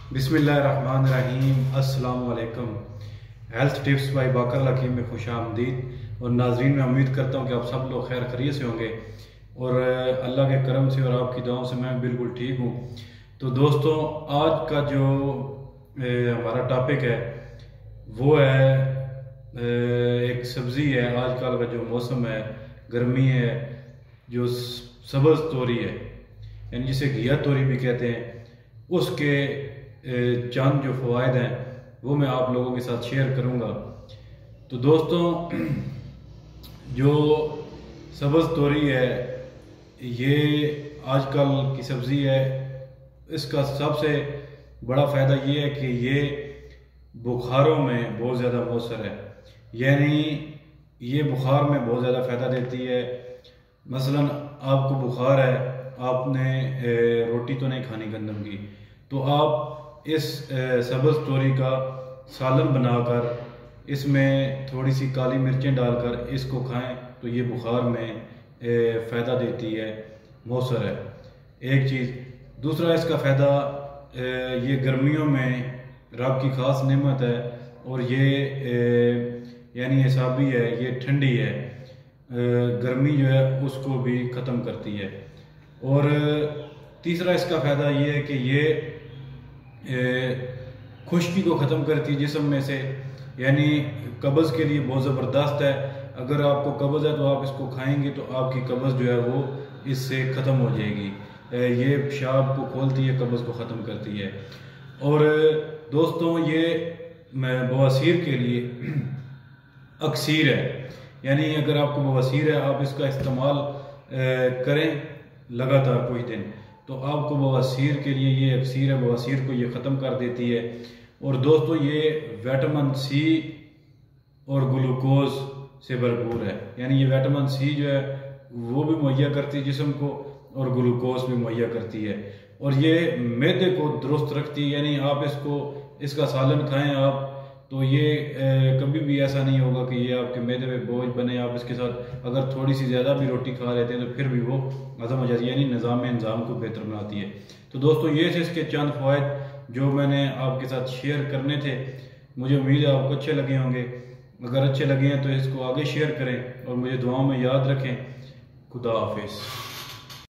बिस्मिल्लाहिर्रहमानिर्रहीम। अस्सलाम वालेकुम। हेल्थ टिप्स बाय बाकर लकीम में खुश आमदीद। और नाजरीन, मैं उम्मीद करता हूँ कि आप सब लोग खैर खैरियत से होंगे और अल्लाह के करम से और आपकी दुआओं से मैं बिल्कुल ठीक हूँ। तो दोस्तों, आज का जो हमारा टॉपिक है वो है एक सब्ज़ी है। आजकल का जो मौसम है, गर्मी है, जो सब्ज़ तोरी है, यानी जिसे घिया तोरी भी कहते हैं, उसके चंद जो फ़वाइद हैं वो मैं आप लोगों के साथ शेयर करूंगा। तो दोस्तों, जो सब्ज़ तोरी है ये आजकल की सब्ज़ी है। इसका सबसे बड़ा फ़ायदा ये है कि ये बुखारों में बहुत ज़्यादा मौसर है, यानी ये बुखार में बहुत ज़्यादा फ़ायदा देती है। मसलन आपको बुखार है, आपने रोटी तो नहीं खानी गंदम की, तो आप इस सब्ज़ तोरी का सालन बनाकर इसमें थोड़ी सी काली मिर्चें डालकर इसको खाएं तो ये बुखार में फ़ायदा देती है, मौसर है एक चीज़। दूसरा इसका फ़ायदा, ये गर्मियों में रब की ख़ास नेमत है और ये यानी हिसाबी है, ये ठंडी है, गर्मी जो है उसको भी ख़त्म करती है। और तीसरा इसका फ़ायदा ये है कि ये खुश्की को ख़त्म करती है जिस्म में से, यानी कब्ज़ के लिए बहुत ज़बरदस्त है। अगर आपको कब्ज़ है तो आप इसको खाएंगे तो आपकी कब्ज़ जो है वो इससे ख़त्म हो जाएगी। ये पेशाब को खोलती है, कब्ज़ को ख़त्म करती है। और दोस्तों, ये बवासीर के लिए अक्सीर है, यानी अगर आपको बवासीर है, आप इसका इस्तेमाल करें लगातार कुछ दिन, तो आपको बवासीर के लिए ये अक्सीर है, बवासीर को ये ख़त्म कर देती है। और दोस्तों, ये विटामिन सी और ग्लूकोज से भरपूर है, यानी ये विटामिन सी जो है वो भी मुहैया करती है जिस्म को और ग्लूकोज भी मुहैया करती है। और ये मैदे को दुरुस्त रखती है, यानी आप इसका सालन खाएं आप, तो ये कभी भी ऐसा नहीं होगा कि ये आपके मैदे पे बोझ बने। आप इसके साथ अगर थोड़ी सी ज़्यादा भी रोटी खा लेते हैं तो फिर भी वो हज़म हो जाती है, यानी निज़ाम को बेहतर बनाती है। तो दोस्तों, ये थे इसके चंद फ़वाइद जो मैंने आपके साथ शेयर करने थे। मुझे उम्मीद है आपको अच्छे लगे होंगे। अगर अच्छे लगे हैं तो इसको आगे शेयर करें और मुझे दुआओं में याद रखें। खुदा हाफिज़।